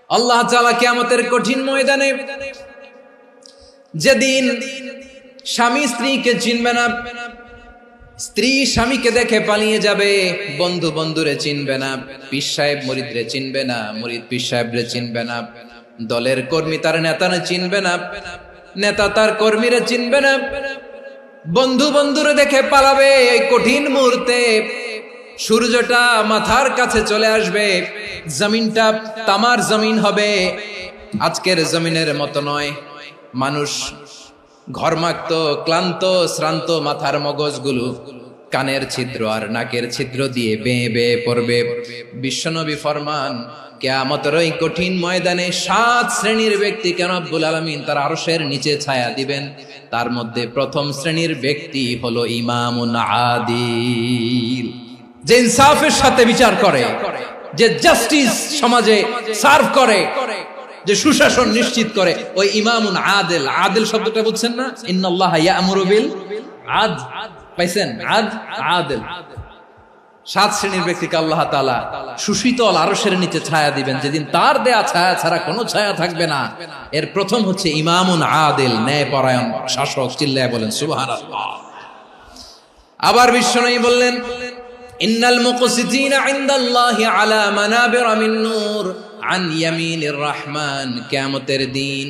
আল্লাহ তাআলা কিয়ামতের কঠিন ময়দানে যেদিন স্বামী স্ত্রীকে চিনবে না, স্ত্রী স্বামীকে দেখে পালিয়ে যাবে, বন্ধু বন্ধুরে চিনবে না, পীর সাহেব মুরিদরে চিনবে না, মুরিদ পীর সাহেবরে চিনবে না, দলের কর্মী তার নেতারে চিনবে না, নেতা তার কর্মীরে চিনবে না, বন্ধু বন্ধুরে দেখে পালাবে। এই কঠিন মুহূর্তে সূর্যটা মাথার কাছে চলে আসবে, জমিনটা তামার জমিন হবে, আজকের জমিনের মতো নয়। মানুষ ঘর্মাক্ত, ক্লান্ত, শ্রান্ত মাথার মগজগুলো কানের ছিদ্র আর নাকের ছিদ্র দিয়ে বেয়ে বেয়ে পড়বে। বিশ্বনবী ফরমান, কিয়ামতের ওই কঠিন ময়দানে 7 শ্রেণীর ব্যক্তিকে রব্বুল আলামিন তার আরশের নিচে ছায়া দিবেন। তার মধ্যে প্রথম শ্রেণীর ব্যক্তি হলো ইমামুন আদিল, যে ইনসাফের সাথে বিচার করে, যে জাস্টিস সমাজে সার্ভ করে, যে সুশাসন নিশ্চিত করে, ওই ইমামুন আদিল। আদিল শব্দটা বুঝছেন না? ইন্নাল্লাহা ইয়া'মুরু বিল আদল, পাইছেন? আদিল। 7 শ্রেণীর ব্যক্তিকে আল্লাহ তাআলা সুশীতল আরশের নিচে ছায়া দিবেন, যেদিন তার দেয়া ছায়া ছাড়া কোনো ছায়া থাকবে না। এর প্রথম হচ্ছে ইমামুন আদিল, ন্যায়পরায়ণ শাসক। চিল্লায় বলেন সুবহানাল্লাহ। আবার বিশ্বনবী বললেন, ইন্নাল মুকসিতিনা ইনদাল্লাহি আলা মানাবিরা মিন নূর আন ইয়ামিনির রহমান। কিয়ামতের দিন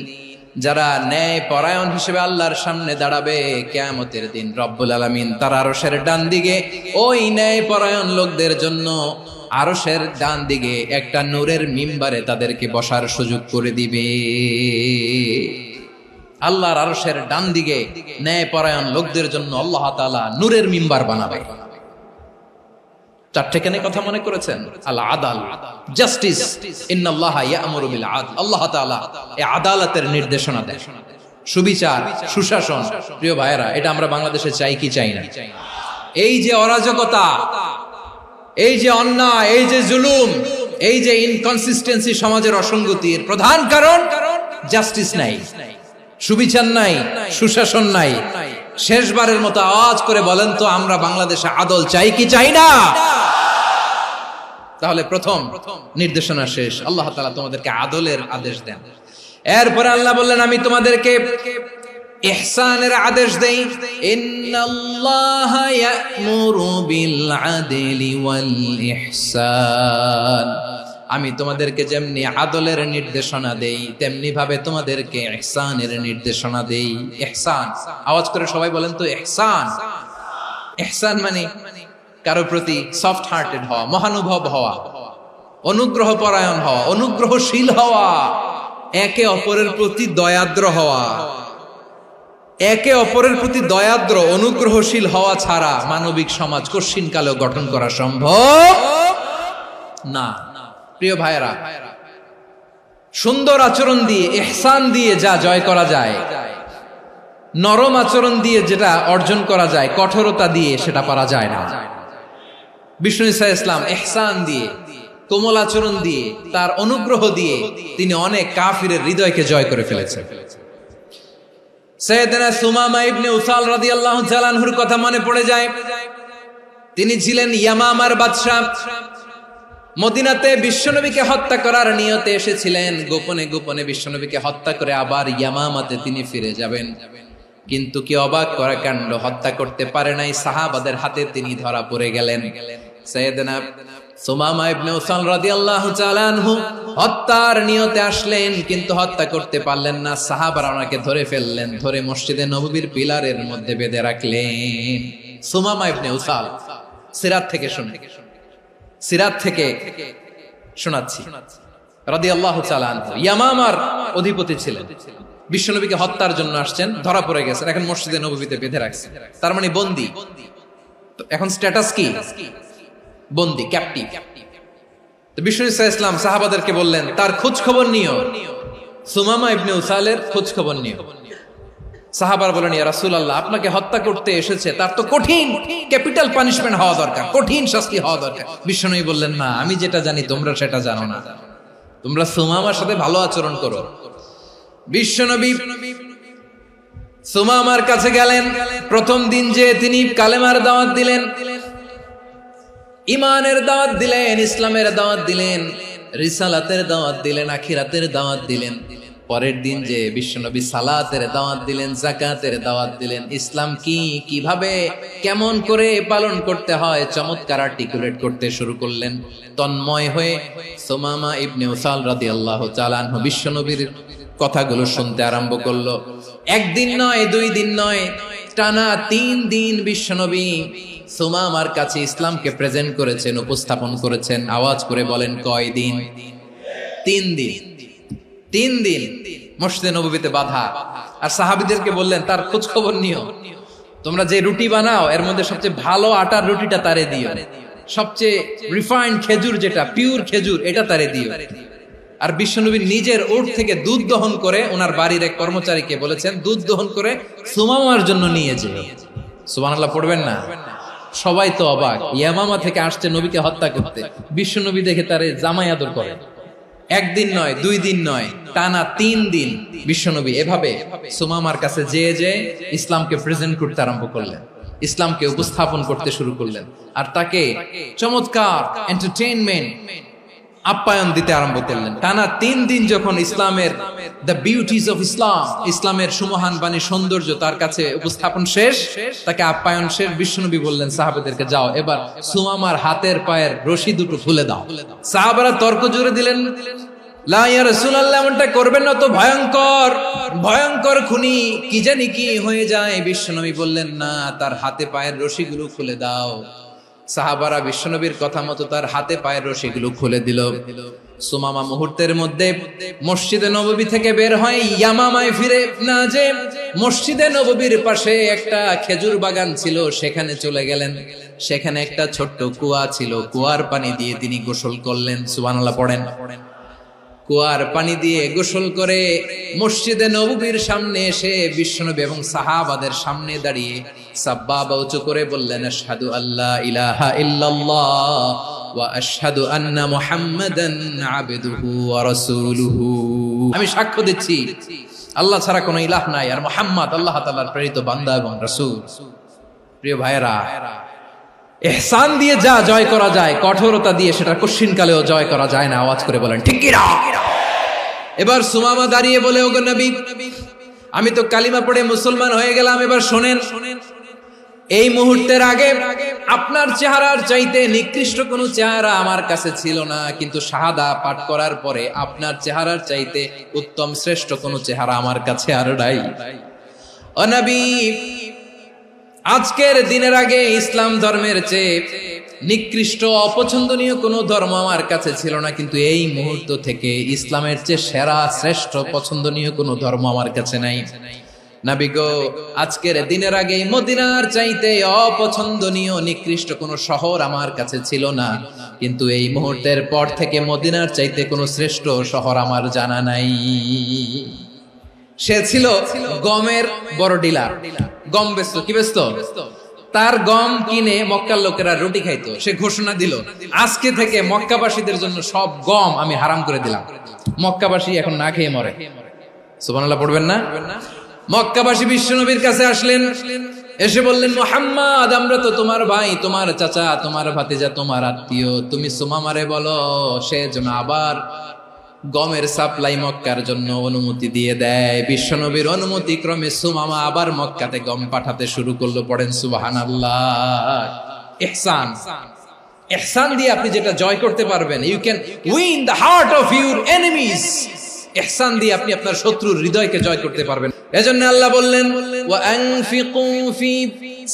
যারা ন্যায় পরায়ণ হিসেবে আল্লাহর সামনে দাঁড়াবে, কিয়ামতের দিন রব্বুল আলামিন তার আরশের ডান দিকে ওই ন্যায় পরায়ণ লোকদের জন্য আরশের ডান দিকে একটা নূরের মিম্বারে তাদেরকে বসার সুযোগ করে দিবে। আল্লাহর আরশের ডান দিকে ন্যায় পরায়ণ লোকদের জন্য আল্লাহ তাআলা নূরের মিম্বার বানাবে। 4টে কেন কথা মনে করেছেন? আল আদাল, জাস্টিস। ইন্নাল্লাহা ইয়া'মুরু বিল আদল। আল্লাহ তাআলা এই আদালতের নির্দেশনা দেন, সুবিচার, সুশাসন। প্রিয় ভাইয়েরা, এটা আমরা বাংলাদেশে চাই কি চাই না? এই যে অরাজকতা, এই যে অন্যায়, এই যে জুলুম, এই যে ইনকনসিস্টেন্সি সমাজের অসঙ্গতির প্রধান কারণ জাস্টিস নাই, সুবিচার নাই, সুশাসন নাই। শেষবারের মতো আওয়াজ করে বলেন তো, আমরা বাংলাদেশে আদল চাই কি চাই না? তাহলে প্রথম নির্দেশনা শেষ। আল্লাহ তাআলা তোমাদেরকে আদলের আদেশ দেন। এরপরে আল্লাহ বললেন, আমি তোমাদেরকে ইহসানের আদেশ দেই। ইন্নাল্লাহা ইয়া'মুরু বিল আদলি ওয়াল ইহসান। আমি তোমাদেরকে যেমনি আদলের নির্দেশনা দেই, তেমনি ভাবে তোমাদেরকে ইহসানের নির্দেশনা দেই। ইহসান, আওয়াজ করে সবাই বলেন তো ইহসান। ইহসান মানে কারো প্রতি সফট হার্টেড হওয়া, মহানুভব হওয়া, অনুগ্রহ পরায়ণ হওয়া, অনুগ্রহশীল হওয়া, একে অপরের প্রতি দয়াদ্র হওয়া। একে অপরের প্রতি দয়াদ্র, অনুগ্রহশীল হওয়া ছাড়া মানবিক সমাজ কশিনকালেও গঠন করা সম্ভব না। প্রিয় ভাইয়েরা, সুন্দর আচরণ দিয়ে, ইহসান দিয়ে যা জয় করা যায়, নরম আচরণ দিয়ে যেটা অর্জন করা যায়, কঠোরতা দিয়ে সেটা পারা যায় না। বিষ্ণু ঈসা ইসলাম ইহসান দিয়ে, কোমল আচরণ দিয়ে, তার অনুগ্রহ দিয়ে তিনি অনেক কাফিরের হৃদয়কে জয় করে ফেলেছেন। সাইয়েদনা সুমামা ইবনে উসাল রাদিয়াল্লাহু তাআলা আনহুর কথা মনে পড়ে যায়। তিনি ছিলেন ইয়ামামার বাদশা। মদিনাতে বিশ্বনবীকে হত্যা করার নিয়তে এসেছিলেন। গোপনে গোপনে বিশ্বনবীকে হত্যা করে আবার ইয়ামামাতে তিনি ফিরে যাবেন। কিন্তু কি অবাক করা কাণ্ড, হত্যা করতে পারে নাই, সাহাবাদের হাতে তিনি ধরা পড়ে গেলেন। সাইয়েদনা সুমামা ইবনে উসাল রাদিয়াল্লাহু তাআলা আনহু হত্যার নিয়তে আসলেন, কিন্তু হত্যা করতে পারলেন না। সাহাবারা ওনাকে ধরে ফেললেন, ধরে মসজিদে নববীর পিলারের মধ্যে বেঁধে রাখলেন। সুমামা ইবনে উসাল, সিরাত থেকে শুনে, সিরাত থেকে শোনাচ্ছি, রাদিয়াল্লাহু তাআলা আনহু ইয়ামামার অধিপতি ছিলেন। বিশ্বনবীকে হত্যার জন্য আসছেন, ধরা পড়ে গেছেন, এখন মসজিদে নববীতে বেঁধে রাখছেন। তার মানে বন্দী। এখন স্ট্যাটাস কি? বন্দী, ক্যাপ্টিভ। তো বিষ্ণু ঈসা ইসলাম সাহাবাদেরকে বললেন, তার খোঁজ খবর নিও, সুমামা ইবনে উসালের খোঁজ খবর নিও। সাহাবারা বলেন, ইয়া রাসূলুল্লাহ, আপনাকে হত্যা করতে এসেছে, তার তো কঠিন ক্যাপিটাল পানিশমেন্ট হওয়া দরকার, কঠিন শাস্তি হওয়া দরকার। বিশ্বনবী বললেন, না, আমি যেটা জানি তোমরা সেটা জানো না, তোমরা সুমামার সাথে ভালো আচরণ করো। বিশ্বনবী সুমামার কাছে গেলেন। প্রথম দিন যে তিনি কালেমার দাওয়াত দিলেন, ইমানের দাওয়াত দিলেন, ইসলামের দাওয়াত দিলেন, রিসালাতের দাওয়াত দিলেন, আখিরাতের দাওয়াত দিলেন। পরের দিন যে বিশ্বনবী সালাতের দাওয়াত দিলেন, যাকাতের দাওয়াত দিলেন, ইসলাম কি, কিভাবে, কেমন করে পালন করতে হয় চমৎকার আর্টিকুলেট করতে শুরু করলেন। তন্ময় হয়ে সুমামা ইবনে উসাল রাদিয়াল্লাহু তাআলা আনহু বিশ্বনবীর কথাগুলো শুনতে আরম্ভ করলো। একদিন নয়, 2 দিন নয়, টানা 3 দিন বিশ্বনবী সুমামার কাছে ইসলামকে প্রেজেন্ট করেছেন, উপস্থাপন করেছেন। আওয়াজ করে বলেন, কয় দিন? 3 দিন। 3 দিন মসজিদে নববীতে বাধা। আর সাহাবীদেরকে বললেন, তার খোঁজ খবর নিও, তোমরা যে রুটি বানাও এর মধ্যে সবচেয়ে ভালো আটার রুটিটা তারে দিও, সবচেয়ে রিফাইন্ড খেজুর, যেটা পিওর খেজুর, এটা তারে দিও। আর বিশ্বনবী নিজের উট থেকে দুধ দহন করে ওনার বাড়ির এক কর্মচারীকে বলেছেন, দুধ দহন করে সুমামার জন্য নিয়ে যেও। সুবহানাল্লাহ পড়বেন না? সবাই তো অবাক, ইয়ামামা থেকে আসছে নবীকে হত্যা করতে, বিশ্বনবী দেখে তারে জামাই আদর করে। একদিন নয়, 2 দিন নয়, টানা 3 দিন বিশ্বনবী এভাবে সুমামার কাছে যেয়ে ইসলামকে প্রেজেন্ট করতে আরম্ভ করলেন, ইসলামকে উপস্থাপন করতে শুরু করলেন। আর তাকে চমৎকার এন্টারটেইনমেন্ট, আপ্যায়ন দিতে আরম্ভ করলেন। টানা 3 দিন যখন ইসলামের দ্য বিউটিজ অফ ইসলাম, ইসলামের সুমহান বাণী, সৌন্দর্য তার কাছে উপস্থাপন শেষ, তাকে আপ্যায়ন শেষ, বিশ্বনবী বললেন সাহাবাদেরকে, যাও এবার সুমামার হাতের পায়ের রশি দুটো খুলে দাও। সাহাবারা তর্ক জুড়ে দিলেন, লা ইয়া রাসূলুল্লাহ, এমনটা করবেন না, তো ভয়ঙ্কর ভয়ঙ্কর খুনি, কি জানি কি হয়ে যায়। বিশ্বনবী বললেন, না, তার হাতে পায়ের রশিগুলো খুলে দাও। সাহাবারা বিশ্বনবীর কথা মতো তার হাতে পায়ের রশিগুলো খুলে দিল। সুমামা মুহূর্তের মধ্যে মসজিদে নববী থেকে বের হয়, ইয়ামামায় ফিরে না যে মসজিদে নববীর পাশে একটা খেজুর বাগান ছিল, সেখানে চলে গেলেন। সেখানে একটা ছোট্ট কুয়া ছিল, কুয়ার পানি দিয়ে তিনি গোসল করলেন। সুবহানাল্লাহ পড়েন। কুয়ার পানি দিয়ে গোসল করে মসজিদে নববীর সামনে এসে বিশ্বনবী এবং সাহাবাদের সামনে দাঁড়িয়ে সাব্বাবা উঁচু করে বললেন, আশহাদু আল্লা ইলাহা ইল্লাল্লাহ ওয়া আশহাদু আন্না মুহাম্মাদান আবদুহু ওয়া রাসূলুহু। আমি সাক্ষ্য দিচ্ছি আল্লাহ ছাড়া কোনো ইলাহ নাই, আর মুহাম্মদ আল্লাহ তাআলার প্রেরিত বান্দা এবং রাসূল। প্রিয় ভাইয়েরা, ইহসান দিয়ে যা জয় করা যায়, কঠোরতা দিয়ে সেটা কঠিনকালেও জয় করা যায় না। আওয়াজ করে বলেন, ঠিক কি না? এবার সুমামা দাঁড়িয়ে বলে, ওগো নবী, আমি তো কালিমা পড়ে মুসলমান হয়ে গেলাম, এবার শোনেন, এই মুহূর্তের আগে আপনার চেহারার চাইতে নিকৃষ্ট কোনো চেহারা আমার কাছে ছিল না, কিন্তু শাহাদা পাঠ করার পরে আপনার চেহারার চাইতে উত্তম শ্রেষ্ঠ কোনো চেহারা আমার কাছে আর নাই। ও নবী, আজকের দিনের আগে ইসলাম ধর্মের চেয়ে নিকৃষ্ট অপছন্দনীয় কোনো ধর্ম আমার কাছে ছিল না, কিন্তু এই মুহূর্ত থেকে ইসলামের চেয়ে সেরা শ্রেষ্ঠ পছন্দনীয় কোনো ধর্ম আমার কাছে নাই। নবী গো, আজকের দিনের আগে মদিনার চাইতে অপছন্দনীয় নিকৃষ্ট কোনো শহর আমার কাছে ছিল না, কিন্তু এই মুহূর্তের পর থেকে মদিনার চাইতে কোনো শ্রেষ্ঠ শহর আমার জানা নাই। সে ছিল গমের বড় ডিলার, গম বেচত। কি বেচত? তার গম কিনে মক্কার লোকেরা রুটি খাইতো। সে ঘোষণা দিল, আজকে থেকে মক্কাবাসীদের জন্য সব গম আমি হারাম করে দিলাম, মক্কাবাসী এখন না খেয়ে মরে। সুবহানাল্লাহ পড়বেন না? মক্কাবাসী বিশ্বনবীর কাছে আসলেন, এসে বললেন, মুহাম্মদ, আমরা তো তোমার ভাই, তোমার চাচা, তোমার ভাতিজা, তোমার আত্মীয়, তুমি সুমামারে বলো সে যেন আবার গমের সাপ্লাই মক্কার জন্য অনুমতি দিয়ে দেয়। বিশ্বনবীর অনুমতি ক্রমে সুমামা আবার মক্কাতে গম পাঠাতে শুরু করলো। পড়েন সুবহানাল্লাহ। ইহসান, ইহসান দিয়ে আপনি যেটা জয় করতে পারবেন, you can win the heart of your enemies. ইহসান দিয়ে আপনি আপনার শত্রুর হৃদয়কে জয় করতে পারবেন। এজন্য আল্লাহ বললেন, ওয়া আনফিকু ফি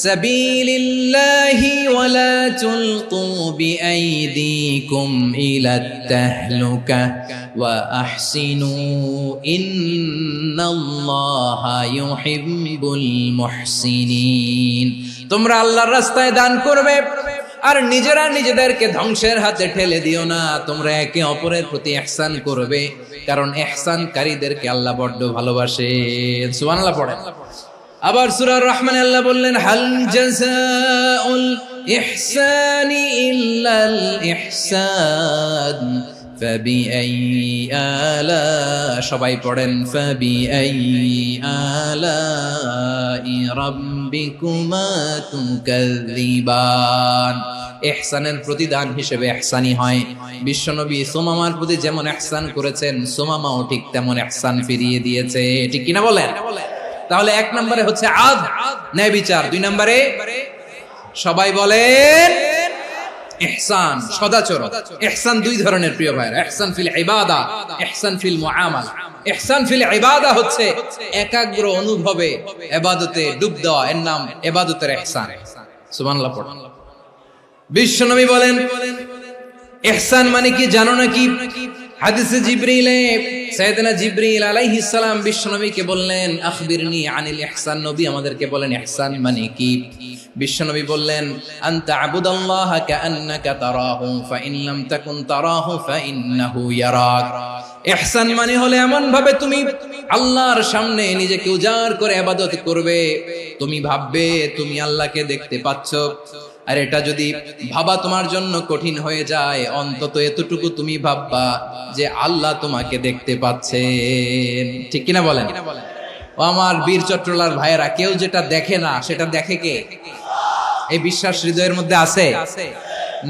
সাবিলিল্লাহি ওয়া লা তুলকু বিআইদিকুম ইলাত তাহলুকা ওয়া আহসিনু ইন্নাল্লাহা ইউহিব্বুল মুহসিনিন। তোমরা আল্লাহর রাস্তায় দান করবে আর নিজেরা নিজেদেরকে ধ্বংসের হাতে ঠেলে দিও না। তোমরা একে অপরের প্রতি ইহসান করবে, কারণ ইহসানকারীদেরকে আল্লাহ বড় ভালোবাসেন। সুবহানাল্লাহ পড়েন। আবার সূরা রহমানে আল্লাহ বললেন, হাল জাযাউল ইহসানি ইল্লাল ইহসান ফাবিআইয়ি আলা, সবাই পড়েন, ফাবিআইয়ি আলাই রাব্বিকুমা তুকাযযিবান। ইহসানের প্রতিদান হিসেবে ইহসানি হয়। বিশ্বনবী সুমামার প্রতি যেমন ইহসান করেছেন, সুমামাও ঠিক তেমন ইহসান ফিরিয়ে দিয়েছে। ঠিক কিনা বলেন? তাহলে এক নম্বরে হচ্ছে আদ, ন্যায় বিচার। দুই নম্বরে সবাই বলেন ইহসান, সদাচরণ। ইহসান দুই ধরনের প্রিয় ভাইরা, ইহসান ফিল ইবাদা, ইহসান ফিল মুআমালা। ইহসান ফিল ইবাদা হচ্ছে একাগ্র অনুভবে ইবাদতে ডুব দেওয়া, এর নাম ইবাদতের ইহসান। সুবহানাল্লাহ পড়ুন। বিশ্বনবী বলেন ইহসান মানে কি জানো নাকি? হাদিসে জিবরিলে সাইয়েদনা জিবরিল আলাইহিস সালাম বিশ্বনবীকে বললেন আখবিরনি আনিল ইহসান। নবী আমাদেরকে বলেন ইহসান মানে কি? বিশ্বনবী বললেন আনতা আবুদাল্লাহা কাআন্নাকা তারাহু ফাইন লাম তাকুন তারাহু ফাইন্নাহু ইয়ারাক। ইহসান মানে হলো এমন ভাবে তুমি আল্লাহর সামনে নিজেকে উজাড় করে ইবাদত করবে, তুমি ভাববে তুমি আল্লাহকে দেখতে পাচ্ছ। আর এটা যদি ভাবা তোমার জন্য কঠিন হয়ে যায়, অন্তত এতটুকু তুমি ভাববা যে আল্লাহ তোমাকে দেখতে পাচ্ছেন। ঠিক কিনা বলেন? ও আমার বীর চট্টলার ভাইয়েরা, কেউ যেটা দেখে না সেটা দেখে কে? এই বিশ্বাস হৃদয়ের মধ্যে আছে?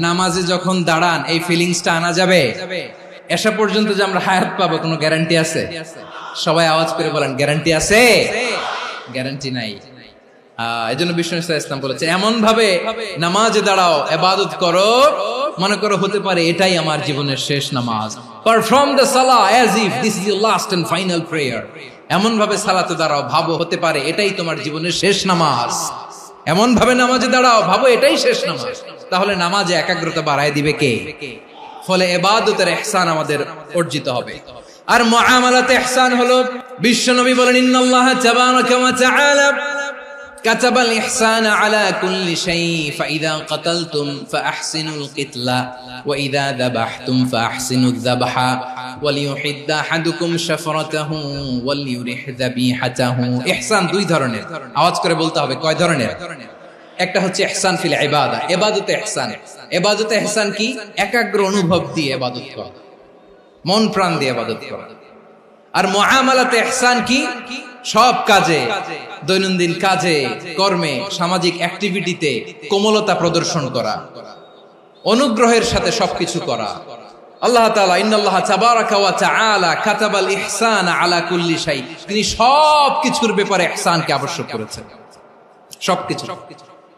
নামাজে যখন দাঁড়ান এই ফিলিংসটা আনা যাবে? এসা পর্যন্ত যে আমরা হায়াত পাবো কোনো গ্যারান্টি আছে? সবাই আওয়াজ করে বলেন গ্যারান্টি আছে? গ্যারান্টি নাই। এজন্য বিষ্ণু ইসলাম বলেছে এমন ভাবে নামাজে দাঁড়াও, ইবাদত করো, মনে করো হতে পারে এটাই আমার জীবনের শেষ নামাজ। পারফর্ম দ্য সালাহ as if this is your last and final prayer. এমন ভাবে সালাতে দাঁড়াও, ভাবো হতে পারে এটাই তোমার জীবনের শেষ নামাজ। এমন ভাবে নামাজে দাঁড়াও, ভাবো এটাই শেষ নামাজ। তাহলে নামাজে একাগ্রতা বাড়ায় দিবে কে? ফলে ইবাদতের ইহসান আমাদের অর্জিত হবে। আর মুআমালাতে ইহসান হলো, বিশ্বনবী বলেন ইন্নাল্লাহা তাবারাকা ওয়া তাআলা কাতাবাল ইহসানা আলা কুল্লি শাই ফাইযা কাতালতুম ফাআহসিনুল কিতলা ওয়া ইযা যাবাহতুম ফাআহসিনুয যাবহা ওয়ালিয়ুহিদ্দা আহাদুকুম শাফরাতাহু ওয়ালিয়ুরিহ যাবিহাতাহু। ইহসান দুই ধরনের, আওয়াজ করে বলতে হবে কয় ধরনের? একটা হচ্ছে ইহসান ফিল ইবাদা, ইবাদতে ইহসান। ইবাদতে ইহসান কি? একাগ্র অনুভব দিয়ে ইবাদত করা, মন প্রাণ দিয়ে ইবাদত করা। আর মুআমালাতে ইহসান কি? সব কাজে, দৈনন্দিন কাজে, কর্মে, সামাজিক অ্যাক্টিভিটিতে কোমলতা প্রদর্শন করা, অনুগ্রহের সাথে সবকিছু করা। আল্লাহ তাআলা ইন্নাল্লাহা তাবারাকা ওয়া তাআলা কাতাবাল ইহসানা আলা কুল্লি শাই, তিনি সবকিছুর ব্যাপারে ইহসানকে আবশ্যক করেছেন। সবকিছু,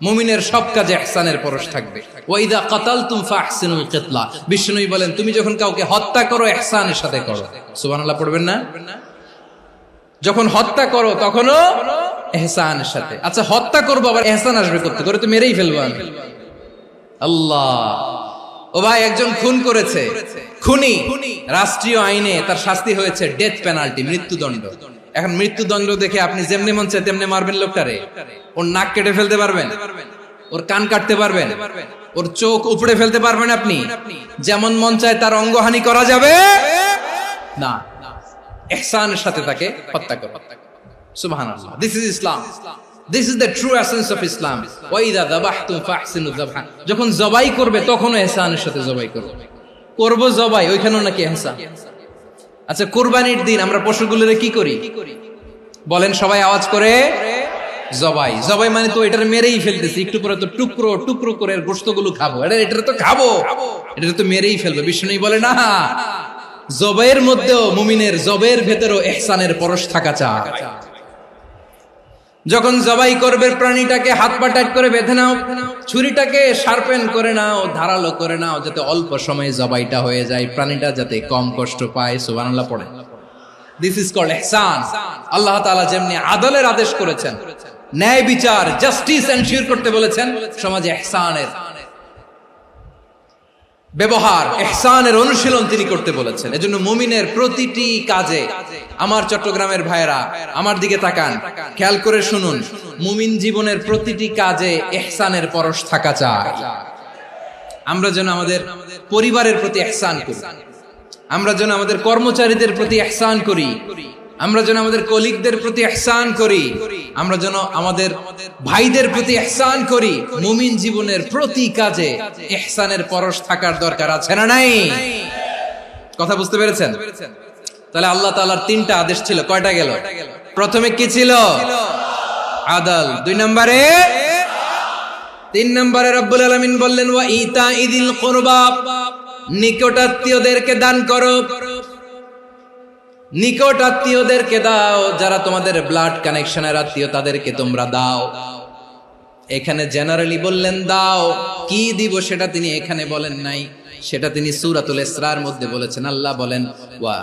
মুমিনের সব কাজে ইহসানের পরশ থাকবে। ওয়া ইযা কাতালতুম ফাহসিনুল কিতলা, বিষ্ণুই বলেন তুমি যখন কাউকে হত্যা করো ইহসানের সাথে করো। সুবহানাল্লাহ পড়বেন না? যখন হত্যা করো তখনও ইহসানের সাথে। আচ্ছা হত্যা করবো আবার ইহসান আসবে করতে করে তো মেরেই ফেলবো আমি। আল্লাহ, ও ভাই একজন খুন করেছে, খুনি, রাষ্ট্রীয় আইনে তার শাস্তি হয়েছে ডেথ পেনাল্টি, মৃত্যুদণ্ড। এখন মৃত্যুদণ্ড দেখে আপনি যেমনি মন চায় তেমনি মারবেন লোকটারে? ওর নাক কেটে ফেলতে পারবেন? ওর কান কাটতে পারবেন? ওর চোখ উপড়ে ফেলতে পারবেন আপনি? যেমন মন চায় তার অঙ্গহানি করা যাবে না। ইহসানের সাথে তাকে হত্যা করো। সুবহানাল্লাহ, this is Islam, this is the true essence of Islam. ওয়া ইযা যাবাহতুম ফাহসিনু যাবহা, যখন জবাই করবে তখনও ইহসানের সাথে জবাই করো। করব জবাই, ওইখানেও নাকি ইহসান। আচ্ছা কুরবানির দিন আমরা পশুগুলোরে কি করি বলেন সবাই আওয়াজ করে? জবাই। জবাই মানে তো এটার মেরেই ফেলতেছি, একটু পরে তো টুকরো টুকরো করে গোশতগুলো খাবো, এটা তো খাবো, এটা তো মেরেই ফেলবে। বিষ্ণু বলে না, জবাইয়ের মধ্যেও মুমিনের জবাইয়ের ভেতরেও ইহসানের পরশ থাকা চাই। যখন জবাই করবে প্রাণীটাকে হাত পা টাইট করে বেঁধে নাও, ছুরিটাকে শার্পেন করে নাও, ধারালো করে নাও, যাতে অল্প সময়ে জবাইটা হয়ে যায়, প্রাণীটা যাতে কম কষ্ট পায়। সুবহানাল্লাহ পড়ে। দিস ইজ কল্ড ইহসান। আল্লাহ তাআলা যেমনি আদলের আদেশ করেছেন, ন্যায় বিচার, জাস্টিস এনশিওর করতে বলেছেন, সমাজে ইহসানের ব্যবহার, ইহসানের অনুশীলন তিনি করতে বলেছেন। এজন্য মুমিনের প্রতিটি কাজে, আমার চট্টগ্রামের ভাইয়েরা আমার দিকে তাকান, খেয়াল করে শুনুন, মুমিন জীবনের প্রতিটি কাজে ইহসানের পরশ থাকা চাই। আমরা যেন আমাদের পরিবারের প্রতি ইহসান করি, আমরা যেন আমাদের কর্মচারীদের প্রতি ইহসান করি, আমরা যেন আমাদের কলিগদের প্রতি ইহসান করি, আমরা যেন আমাদের ভাইদের প্রতি ইহসান করি। মুমিন জীবনের প্রতি কাজে ইহসানের পরশ থাকার দরকার আছে না নাই? কথা বুঝতে পেরেছেন? তাহলে আল্লাহ তাআলার তিনটা আদেশ ছিল, কয়টা গেল? প্রথমে কি ছিল? আদল। দুই নম্বরে তিন নম্বরে রব্বুল আলামিন বললেন ওয়া ইতাইদিল কুরবা, নিকট আত্মীয়দেরকে দান করো। নিকট আত্মীয়দেরকে দাও, যারা তোমাদের ব্লাড কানেকশনের আত্মীয় তাদেরকে তোমরা দাও। এখানে জেনারেলি বললেন দাও, কি দিব সেটা তিনি এখানে বলেন নাই, সেটা তিনি সূরাতুল ইসরার মধ্যে বলেছেন। আল্লাহ বলেন ওয়া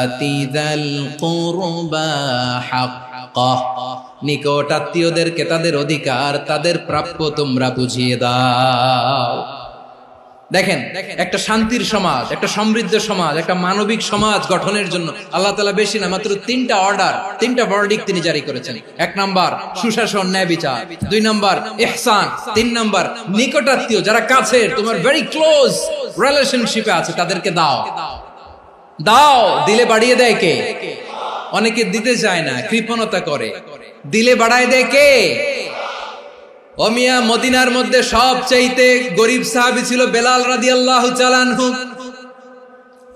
আতিযাল কুরবা হাক্কাহ, নিকট আত্মীয়দেরকে তাদের অধিকার, তাদের প্রাপ্য তোমরা বুঝিয়ে দাও। দেখেন, একটা শান্তির সমাজ, একটা সমৃদ্ধ সমাজ, একটা মানবিক সমাজ গঠনের জন্য আল্লাহ তাআলা বেশি না, মাত্র তিনটা অর্ডার, তিনটা ভার্ডিক্ট তিনি জারি করেছেন। এক নাম্বার সুশাসন, ন্যায় বিচার। দুই নাম্বার ইহসান। তিন নাম্বার নিকটাত্মীয়, যারা কাছের, তোমার ভেরি ক্লোজ রিলেশনশিপে আছে, তাদেরকে দাও। দাও, দিলে বাড়িয়ে দেয় কে? অনেকে দিতে চায় না, কৃপণতা করে। দিলে বাড়ায় দেয় কে? ও মিয়া, মদিনার মধ্যে সবচাইতে গরিব সাহাবী ছিল বেলাল রাদিয়াল্লাহু তাআলা আনহু।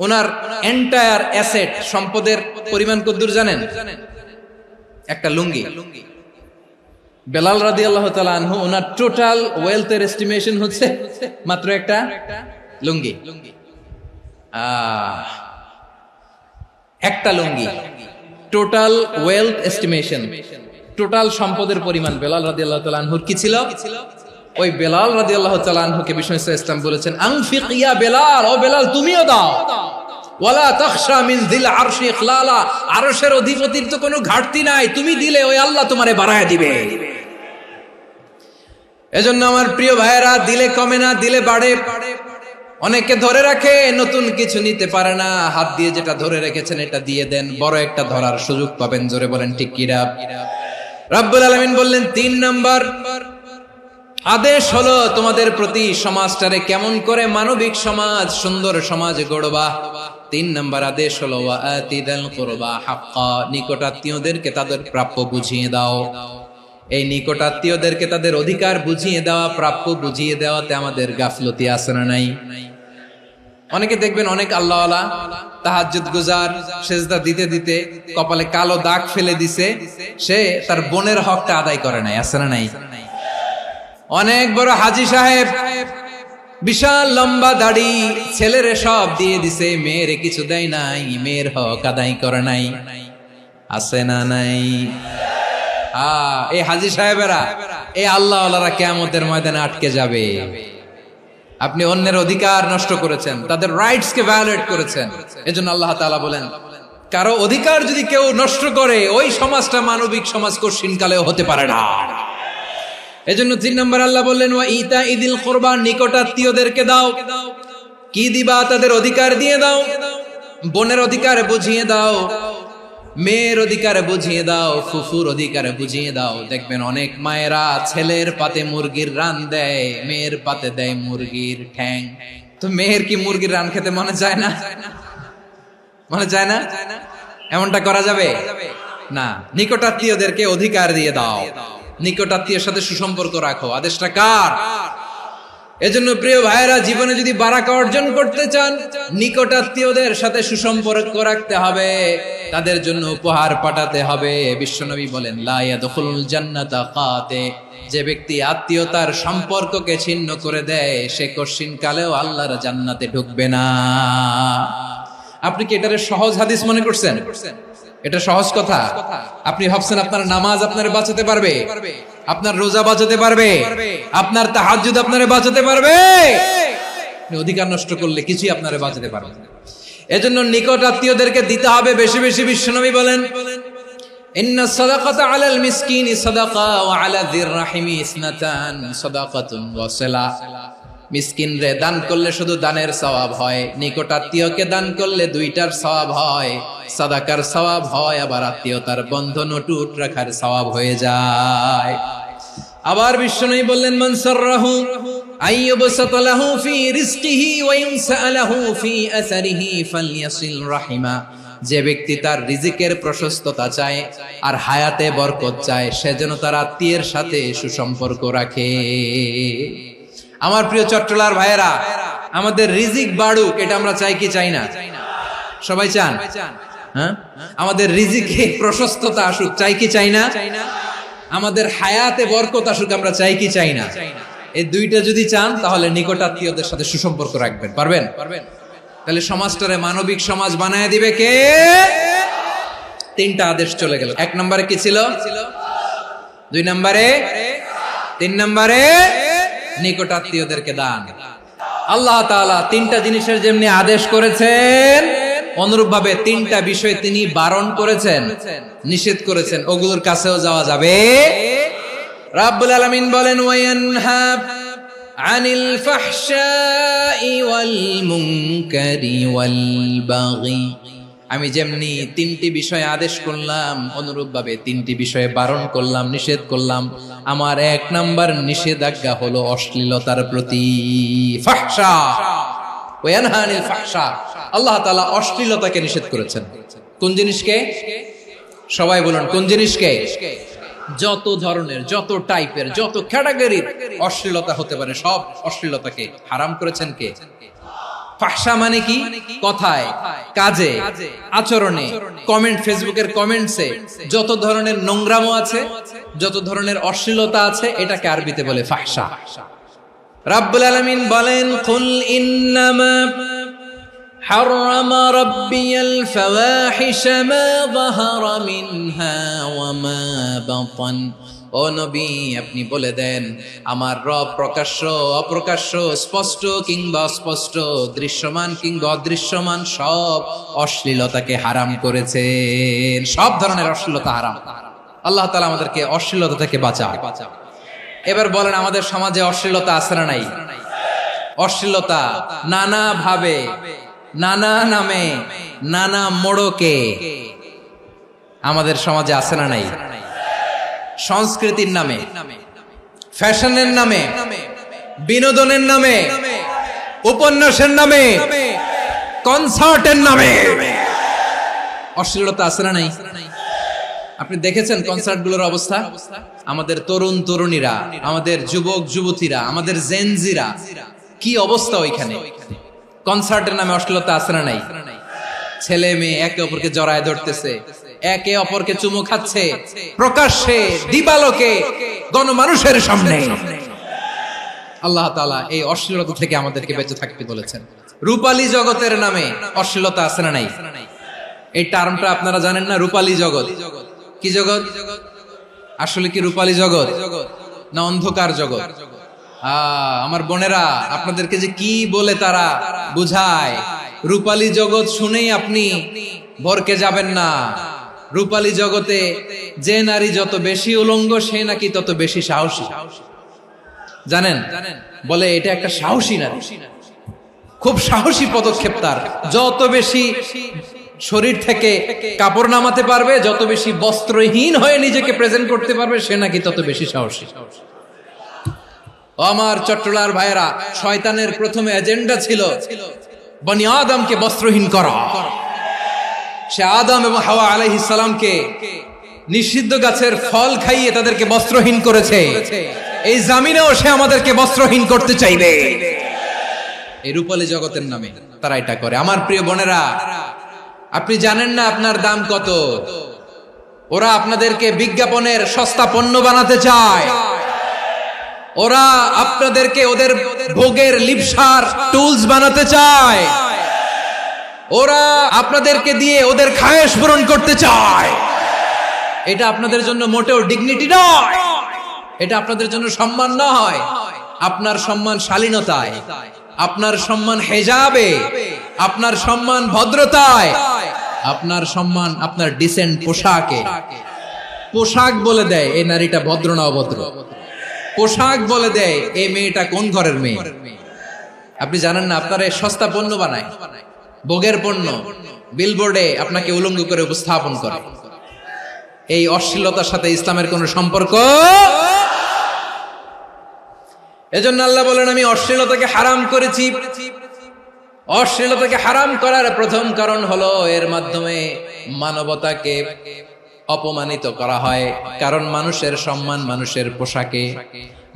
ওনার এন্টায়ার অ্যাসেট, সম্পদের পরিমাণ কতদূর জানেন? একটা লুঙ্গি। বেলাল রাদিয়াল্লাহু তাআলা আনহু, ওনার টোটাল ওয়েলথের এস্টিমেশন হচ্ছে মাত্র একটা লুঙ্গি। একটা লুঙ্গি, টোটাল ওয়েলথ এস্টিমেশন, টোটাল সম্পদের পরিমাণ বেলাল রাদিয়াল্লাহু তাআলা আনহুর কি ছিল? ওই বেলাল রাদিয়াল্লাহু তাআলা আনহুকে বিষ্ণু ইসলাম বলেছেন আনফিক ইয়া বেলাল, ও বেলাল তুমিও দাও। ওয়ালা তাখশা মিন যিল আরশি ইখলালা, আরশের অধিপতির তো কোনো ঘাটতি নাই, তুমি দিলে ওই আল্লাহ তোমারে বাড়ায় দিবে। এজন্য আমার প্রিয় ভাইয়েরা, দিলে কমে না, দিলে বাড়ে। অনেকে ধরে রাখে, নতুন কিছু নিতে পারে না, হাত দিয়ে যেটা ধরে রেখেছেন এটা দিয়ে দেন, বড় একটা ধরার সুযোগ পাবেন। জোরে বলেন ঠিক কিনা? রব্বুল আলামিন বললেন তিন নাম্বার আদেশ হলো তোমাদের প্রতি, সমাজটারে কেমন করে মানবিক সমাজ, সুন্দর সমাজ গড়বা। তিন নাম্বার আদেশ হলো ওয়া আতিদাল কুরবা হাক্কা, নিকট আত্মীয়দেরকে তাদের প্রাপ্য বুঝিয়ে দাও। এই নিকট আত্মীয়দেরকে তাদের অধিকার বুঝিয়ে দেওয়া, প্রাপ্য বুঝিয়ে দেওয়াতে আমাদের গাফলতি আছে না নাই? অনেকে দেখবেন অনেক আল্লাহওয়ালা, তাহাজ্জুদ গুজার, সেজদা দিতে দিতে কপালে কালো দাগ ফেলে দিছে, সে তার বোনের হকটা আদায় করে নাই, আছে না নাই? অনেক বড় হাজী সাহেব, বিশাল লম্বা দাড়ি, ছেলেরে সব দিয়ে দিছে, মেয়েরে কিছু দেয় নাই, মেয়ের হক আদায় করে নাই, আছে না নাই? এই হাজী সাহেবেরা, এই আল্লাহওয়ালারা কিয়ামতের ময়দানে আটকে যাবে। আপনি অন্যের অধিকার নষ্ট করেছেন, তাদের রাইটস কে ভায়োলেট করেছেন। এজন্য আল্লাহ তাআলা বলেন, কারো অধিকার যদি কেউ নষ্ট করে, ওই সমাজটা মানবিক সমাজ কঠিনকালেও হতে পারে না। এজন্য তিন নম্বর আল্লাহ বললেন ওয়া ইতাইদিল কুরবা, নিকট আত্মীয়দেরকে দাও। কি দিবা? তাদের অধিকার দিয়ে দাও। বোনের অধিকার বুঝিয়ে দাও, মেয়ের অধিকার বুঝিয়ে দাও, ফুফুর অধিকার বুঝিয়ে দাও। দেখবেন অনেক মায়েরা ছেলের পাতে মুরগির রান দেয়, মেয়ের পাতে দেয় মুরগির ঠ্যাং। তো মেয়ের কি মুরগির রান খেতে মনে চায় না? মনে চায় না? এমনটা করা যাবে না। নিকটাত্মীয়দেরকে অধিকার দিয়ে দাও, নিকটাত্মীয়ের সাথে সুসম্পর্ক রাখো। আদেশটা কার? এজন্য প্রিয় ভাইয়েরা, জীবনে যদি বারাকা অর্জন করতে চান, নিকটাত্মীয়দের সাথে সুসম্পর্ক রাখতে হবে, তাদের জন্য উপহার পাঠাতে হবে। বিশ্বনবী বলেন লা ইয়াদখুলুল জান্নাতা কাতে, যে ব্যক্তি আত্মীয়তার সম্পর্ককে ছিন্ন করে দেয়, সে কঠিন কালেও আল্লাহর জান্নাতে ঢুকবে না। আপনি কি এটারে সহজ হাদিস মনে করছেন? এটা সহজ কথা? আপনি ভাবছেন আপনার নামাজ আপনারে বাঁচাতে পারবে, আপনার রোজা বাঁচাতে পারবে, আপনার তাহাজ্জুদ আপনারে বাঁচাতে পারবে? অধিকার নষ্ট করলে কিছুই আপনারে বাঁচাতে পারবে না। এজন্য নিকট আত্মীয়দেরকে দিতে হবে বেশি বেশি। বিশ্বনবী বলেন ইন্না সাদাকাতা আলাল মিসকিনি সাদাকা ওয়া আলা যির রাহিমি ইসনাতান সাদাকাতুন ওয়া সিলা। মিসকিন রে দান করলে শুধু দানের সওয়াব হয়, নিকট আত্মীয়কে দান করলে দুইটার সওয়াব হয়, সাদাকার সওয়াব হয়, আবার আত্মীয়তার বন্ধন অটুট রাখার সওয়াব হয়ে যায়। আবার বিশ্বনবী বললেন মান সাররাহু আইয়ুবসাতা লাহু ফি রিজকিহি ওয়া ইনসালাহু ফি আসারিহি ফালইয়াসিল রাহিমা। যে ব্যক্তি তার রিজিকের প্রশস্ততা চায় আর হায়াতে বরকত চায়, সে যেন তার আত্মীয়ের সাথে সুসম্পর্ক রাখে। আমার প্রিয় চট্টলার ভাইয়েরা, আমাদের রিজিক বাড়ুক, এটা আমরা চাই কি চাই না? সবাই চান? হ্যাঁ, আমাদের রিজিকে প্রশস্ততা আসুক, চাই কি চাই না? আমাদের হায়াতে বরকত আসুক, আমরা চাই কি চাই না? এই দুইটা যদি চান তাহলে নিকটাত্মীয়দের সাথে সুসম্পর্ক রাখবেন। পারবেন? তাহলে সমাজটারে মানবিক সমাজ বানায় দিবে কে? তিনটা আদেশ চলে গেল। 1 নম্বরে কি ছিল? 2 নম্বরে, 3 নম্বরে নিকটাত্মীয়দেরকে দান। আল্লাহ তাআলা তিনটা জিনিসের যেমনি আদেশ করেছেন, অনুরূপ ভাবে তিনটা বিষয় তিনি বারণ করেছেন, নিষেধ করেছেন। ওগুলোর কাছেও যাওয়া যাবে। রাব্বুল আলামিন বলেন, ওয়ায়ানহা আনিল ফাহশাই ওয়াল মুনকারি ওয়াল বাগি। আমি যেমনি তিনটি বিষয়ে আদেশ করলাম, অনুরূপ ভাবে তিনটি বিষয়ে বারণ করলাম, নিষেধ করলাম। আমার 1 নাম্বার নিষেধাজ্ঞা হলো অশ্লীলতার প্রতি। ফাহশা, ওয়ায়ানহা আনিল ফাহশা, আল্লাহ তাআলা অশ্লীলতাকে নিষেধ করেছেন। কোন জিনিসকে? সবাই বলুন, কোন জিনিসকে? যত ধরনের, যত টাইপের, যত ক্যাটাগরির অশ্লীলতা হতে পারে সব অশ্লীলতাকে হারাম করেছেন কে? ফাহশা মানে কি? কথায়, কাজে, আচরণে, কমেন্ট, ফেসবুকের কমেন্টসে যত ধরনের নোংরামো আছে, যত ধরনের অশ্লীলতা আছে, এটাকে আরবিতে বলে ফাহশা। রাব্বুল আলামিন বলেন, কুল ইন্নামা حرم ربي الفواحش ما ظهر منها وما بطن। ও নবী, আপনি বলে দেন, আমার রব প্রকাশ্য, অপ্রকাশ্য, স্পষ্ট কিংবা অস্পষ্ট, দৃশ্যমান কিংবা অদৃশ্যমান সব অশ্লীলতাকে হারাম করেছেন। সব ধরনের অশ্লীলতা হারাম। আল্লাহ তাআলা আমাদেরকে অশ্লীলতা থেকে বাঁচান। এবার বলেন, আমাদের সমাজে অশ্লীলতা আছে না নাই? অশ্লীলতা নানা ভাবে, নানা নামে, নানা মোড়কে আমাদের সমাজে আছে না নাই? সংস্কৃতির নামে, ফ্যাশনের নামে, বিনোদনের নামে, উপন্যাসের নামে, কনসার্টের নামে অশ্লীলতা আছে না নাই? আপনি দেখেছেন কনসার্টগুলোর অবস্থা? আমাদের তরুণ তরুণীরা, আমাদের যুবক যুবতীরা, আমাদের জেনজিরা, কি অবস্থা ওইখানে? কনসার্টের নামে অশ্লীলতা আছে না নাই? ছেলে মেয়ে একে অপরকে জড়ায় ধরতেছে, একে অপরকে চুমু খাচ্ছে, প্রকাশ্যে, দিবালোকে, গণমানুষের সামনে। আল্লাহ তাআলা এই অশ্লীলতা থেকে আমাদেরকে বেঁচে থাকতে বলেছেন। রূপালী জগতের নামে অশ্লীলতা আছে না নাই? এই টার্মটা আপনারা জানেন না? রূপালী জগৎ কি জগৎ? আসলে কি রূপালী জগৎ না অন্ধকার জগৎ? আমার বোনেরা, আপনাদেরকে যে কি বলে তারা বুঝায়, রূপালী জগৎ শুনেই আপনি ভরকে যাবেন না। রূপালী জগতে যে নারী যত বেশি উলঙ্গ, সে নাকি তত বেশি সাহসী। জানেন? বলে এটা একটা সাহসী নারী, খুব সাহসী পদক্ষেপ তার। যত বেশি শরীর থেকে কাপড় নামাতে পারবে, যত বেশি বস্ত্রহীন হয়ে নিজেকে প্রেজেন্ট করতে পারবে, সে নাকি তত বেশি সাহসী। আমার চট্টলার ভাইয়েরা, শয়তানের প্রথমে এজেন্ডা ছিল বনি আদমকে বস্ত্রহীন করা। সে আদম এবং হাওয়া আলাইহিস সালামকে নিষিদ্ধ গাছের ফল খাইয়ে তাদেরকে বস্ত্রহীন করেছে। এই জামিনেও সে আমাদেরকে বস্ত্রহীন করতে চাইবে। এই রূপালী জগতের নামে তারা এটা করে। আমার প্রিয় বোনেরা, আপনি জানেন না আপনার দাম কত? ওরা আপনাদেরকে বিজ্ঞাপনের সস্তা পণ্য বানাতে চায়। ওরা আপনাদেরকে ওদের ভোগের লিপসার টুলস বানাতে চায়। ওরা আপনাদেরকে দিয়ে ওদের খায়েশ পূরণ করতে চায়। এটা আপনাদের জন্য মোটেও ডিগনিটি নয়, এটা আপনাদের জন্য সম্মান নয়। আপনার সম্মান শালীনতায়, আপনার সম্মান হেজাবে, আপনার সম্মান ভদ্রতায়, আপনার সম্মান আপনার ডিসেন্ট পোশাকে। পোশাক বলে দেয় এই নারীটা ভদ্র না অভদ্র। পোশাক বলে দেয় এই মেয়েটা কোন ঘরের মেয়ে। আপনি জানেন না, আপনারা সস্তা পণ্য বানায়, ভোগের পণ্য, বিলবোর্ডে আপনাকে উলঙ্গ করে উপস্থাপন করে। এই অশ্লীলতার সাথে ইসলামের কোন সম্পর্ক। এজন্য আল্লাহ বলেন, আমি অশ্লীলতাকে হারাম করেছি। অশ্লীলতাকে হারাম করার প্রথম কারণ হলো এর মাধ্যমে মানবতাকে অপমানিত করা হয়। কারণ মানুষের সম্মান মানুষের পোশাকে।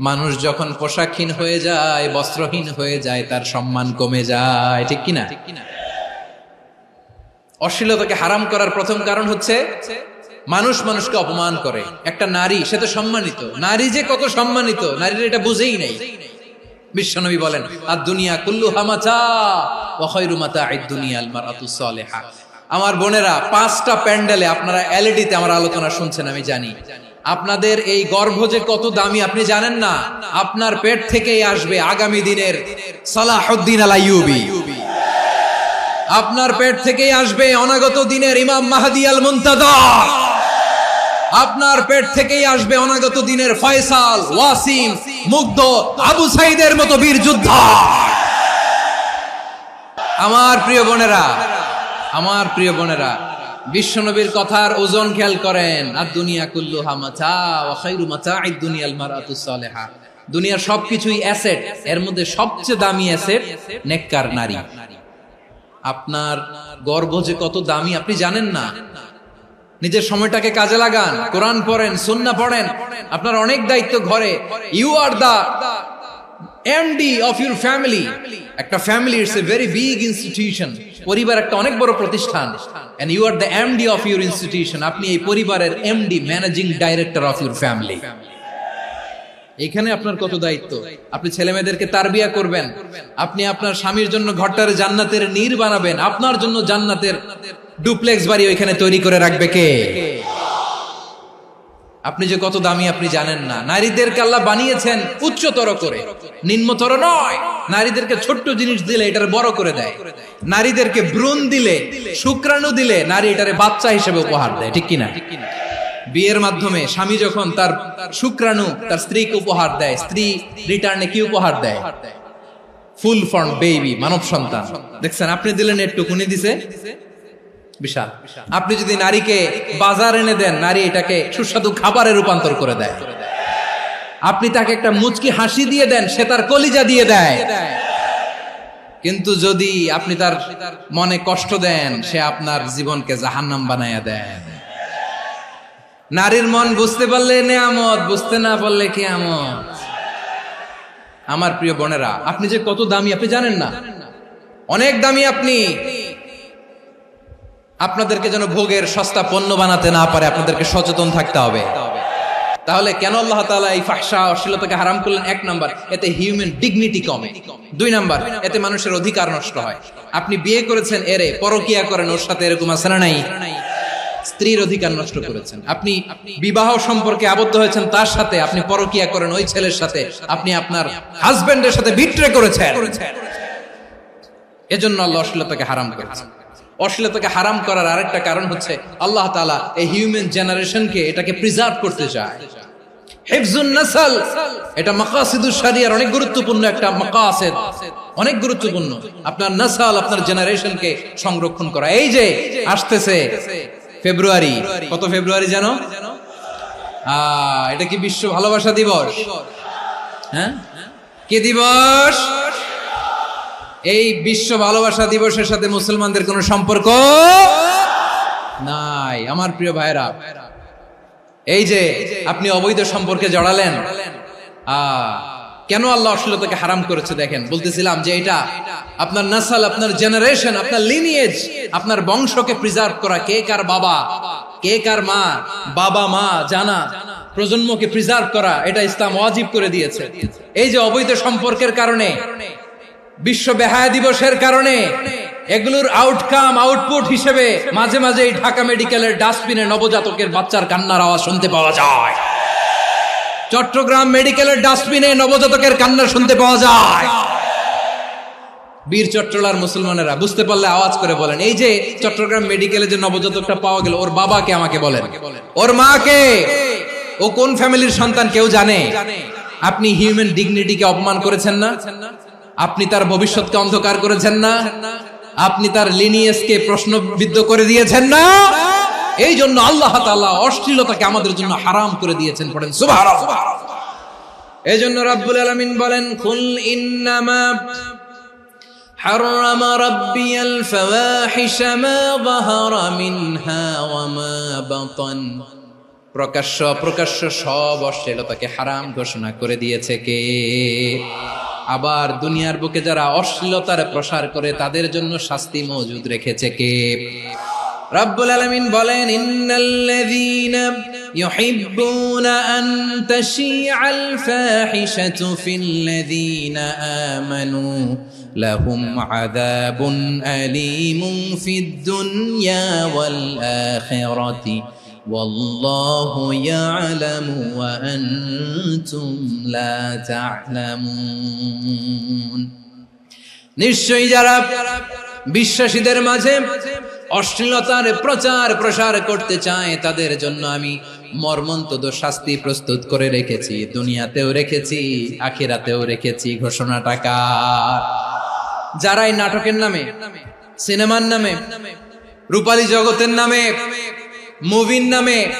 মানুষ যখন পোশাকহীন হয়ে যায়, বস্ত্রহীন হয়ে যায়, তার সম্মান কমে যায়। ঠিক কিনা? অশ্লীলতাকে হারাম করার প্রথম কারণ হচ্ছে মানুষ মানুষকে অপমান করে। একটা নারী, সে তো সম্মানিত, নারী যে কত সম্মানিত নারীরা এটা বুঝেই নাই। বিশ্বনবী বলেন আদ-দুনিয়া কুল্লুহা মাতা ওয়া খায়রু মাতা'আদ দুনিয়া আল মারআতুস সালিহা। আমার বোনেরা, 5টা প্যান্ডেলে আপনারা এলইডিতে আমার আলোচনা শুনছেন, আমি জানি। আপনাদের এই গর্ভ যে কত দামি আপনি জানেন না। আপনার পেট থেকেই আসবে আগামী দিনের সালাহুদ্দিন আল আইয়ুবী। আপনার পেট থেকেই আসবে অনাগত দিনের ইমাম মাহদী আল মুনতাযর। আপনার পেট থেকেই আসবে অনাগত দিনের ফয়সাল, ওয়াসিম, মুগ্ধ, আবু সাইদের মতো বীর যোদ্ধা। আমার প্রিয় বোনেরা, আমার প্রিয় বোনেরা, বিশ্বনবীর কথার ওজন খেয়াল করেন। আদ-দুনিয়া কুল্লুহা মাতা ওয়া খায়রু মাতা'আদ দুনিয়া আল মারআতুস সালিহা। দুনিয়ার সবকিছুই অ্যাসেট, এর মধ্যে সবচেয়ে দামি অ্যাসেট নেককার নারী। আপনার গর্ভ যে কত দামি আপনি জানেন না। নিজের সময়টাকে কাজে লাগান, কোরআন পড়েন, সুন্নাহ পড়েন। আপনার অনেক দায়িত্ব ঘরে। You are the MD of your family. একটা family it's a very big institution. পরিবার একটা অনেক বড় প্রতিষ্ঠান। And you are the MD of your institution. আপনি এই পরিবারের MD, managing director of your family. এখানে আপনার কত দায়িত্ব। আপনি ছেলে মেয়েদেরকে তারবিয়া করবেন, আপনি আপনার স্বামীর জন্য ঘরটারে জান্নাতের নীর বানাবেন, আপনার জন্য জান্নাতের ডুপ্লেক্স বাড়ি ওইখানে তৈরি করে রাখবে কে? আপনি যে কত দামি আপনি জানেন না। নারীদেরকে আল্লাহ বানিয়েছেন উচ্চতর করে, নিম্নতর নয়। নারীদেরকে ছোট্ট জিনিস দিলে এটারে বড় করে দেয়। নারীদেরকে ভ্রূণ দিলে, শুক্রাণু দিলে নারী এটারে বাচ্চা হিসেবে উপহার দেয়, ঠিক কিনা? বিয়ের মাধ্যমে স্বামী যখন তার শুক্রাণু তার স্ত্রীকে উপহার দেয়, স্ত্রী রিটার্নে কি উপহার দেয়? ফুল ফর্ম বেবি, মানব সন্তান। দেখছেন, আপনি দিলেন একটুকুনি, দিছে বিশাল। আপনি যদি নারীকে বাজার এনে দেন, নারী এটাকে সুস্বাদু খাবারে রূপান্তর করে দেয়। আপনি তাকে একটা মুচকি হাসি দিয়ে দেন, সে তার কলিজা দিয়ে দেয়। কিন্তু যদি আপনি তার মনে কষ্ট দেন, সে আপনার জীবনকে জাহান্নাম বানায়া দেয়। নারীর মন বুঝতে পারলে নেয়ামত, বুঝতে না পারলে কিয়ামত। আমার প্রিয় বোনেরা, আপনি যে কত দামি আপনি জানেন না। অনেক দামি আপনি। আপনাদেরকে যেন ভোগের সস্তা পণ্য বানাতে না পারে, আপনাদেরকে সচেতন থাকতে হবে। তাহলে কেন আল্লাহ তাআলা এই ফাহশা, অশ্লীলতাকে হারাম করলেন? 1 নাম্বার, এতে হিউম্যান ডিগনিটি কমে। 2 নাম্বার, এতে মানুষের অধিকার নষ্ট হয়। আপনি বিয়ে করেছেন, এরে পরকিয়া করেন, ওর সাথে এরকম আছে না নাই? স্ত্রীর অধিকার নষ্ট করেছেন। আপনি বিবাহ সম্পর্কে আবদ্ধ হয়েছেন তার সাথে, আপনি পরকিয়া করেন ওই ছেলের সাথে, আপনি আপনার হাজবেন্ডের সাথে বিট্রে করেছেন। এজন্য আল্লাহ অশ্লীলতাকে হারাম করেছেন। অশ্লীলতাকে হারাম করার আরেকটা কারণ হচ্ছে আল্লাহ তাআলা এই হিউম্যান জেনারেশনকে এটাকে প্রিজার্ভ করতে চায়। হিফজুন নাসল, এটা মাকাসিদুশ শরিয়ার অনেক গুরুত্বপূর্ণ একটা মাকাসিদ, অনেক গুরুত্বপূর্ণ। আপনার নাসল, আপনার জেনারেশনকে সংরক্ষণ করা। এই যে আসতেছে ফেব্রুয়ারি, কত ফেব্রুয়ারি জানো? এটা কি বিশ্ব ভালোবাসা দিবস? হ্যাঁ, কি দিবস? এই বিশ্ব ভালোবাসা দিবসের সাথে মুসলমানদের কোনো সম্পর্ক নাই। আমার প্রিয় ভাইরা, এই যে আপনি অবৈধ সম্পর্কে জড়ালেন, কেন আল্লাহ অশ্লীলতাকে হারাম করেছে দেখেন। বলতেছিলাম যে এটা আপনার নাসল, আপনার জেনারেশন, আপনার লিনিয়েজ, আপনার বংশকে প্রিজার্ভ করা। কে কার বাবা, কে কার মা, বাবা মা জানা, প্রজন্মকে প্রিজার্ভ করা, এটা ইসলাম ওয়াজিব করে দিয়েছে। এই যে অবৈধ সম্পর্কের কারণে, বিশ্ব বেহায়া দিবসের কারণে, এগুলোর আউটকাম, আউটপুট হিসেবে মাঝে মাঝে এই ঢাকা মেডিকেলের ডাস্টবিনে নবজাতকের বাচ্চার কান্নার আওয়াজ শুনতে পাওয়া যায়। চট্টগ্রাম মেডিকেলের ডাস্টবিনে নবজাতকের কান্না শুনতে পাওয়া যায়। বীর চট্টলার মুসলমানেরা বুঝতে পারলে আওয়াজ করে বলেন, এই যে চট্টগ্রাম মেডিকেলে যে নবজাতকটা পাওয়া গেল, ওর বাবাকে আমাকে বলেন, ওর মাকে, ও কোন ফ্যামিলির সন্তান কেউ জানে? আপনি হিউম্যান ডিগনিটিকে অপমান করেছেন না? আপনি তার ভবিষ্যৎকে অন্ধকার করেছেন না? আপনি তার লিনিয়েজকে প্রশ্নবিদ্ধ করে দিয়েছেন না? এই জন্য আল্লাহ তাআলা অশ্লীলতাকে আমাদের জন্য হারাম করে দিয়েছেন। পড়েন সুবহানাল্লাহ। এই জন্য রাব্বুল আলামিন বলেন, কুল ইন্নামা হারাম রাব্বিয়াল ফাওয়াহিশা মা যাহারা মিনহা ওয়া মা বাতান। প্রকাশ্য অপ্রকাশ্য সব অশ্লীলতাকে হারাম ঘোষণা করে দিয়েছে কে? আবার দুনিয়ার বুকে যারা অশ্লীলতার প্রসার করে তাদের জন্য শাস্তি মজুদ রেখেছে কে? রাব্বুল আলামিন বলেন, ইন্নাল্লাযীনা يحبون أن تشيع الفاحشة في الذين آمنوا لهم عذاب أليم في الدنيا والآخرة والله يعلم وأنتم لا تعلمون নিশ্চয়ই যারা বিশ্বাসীদের মাঝে অশ্লীলতার প্রচার প্রসার করতে চায় তাদের জন্য আমি মর্মন্তুদ শাস্তি প্রস্তুত করে রেখেছি, দুনিয়াতেও রেখেছি, আখিরাতেও রেখেছি। ঘোষণাটা কার? যারা এই নাটকের নামে, সিনেমার নামে, রূপালী জগতের নামে, মুভির নামে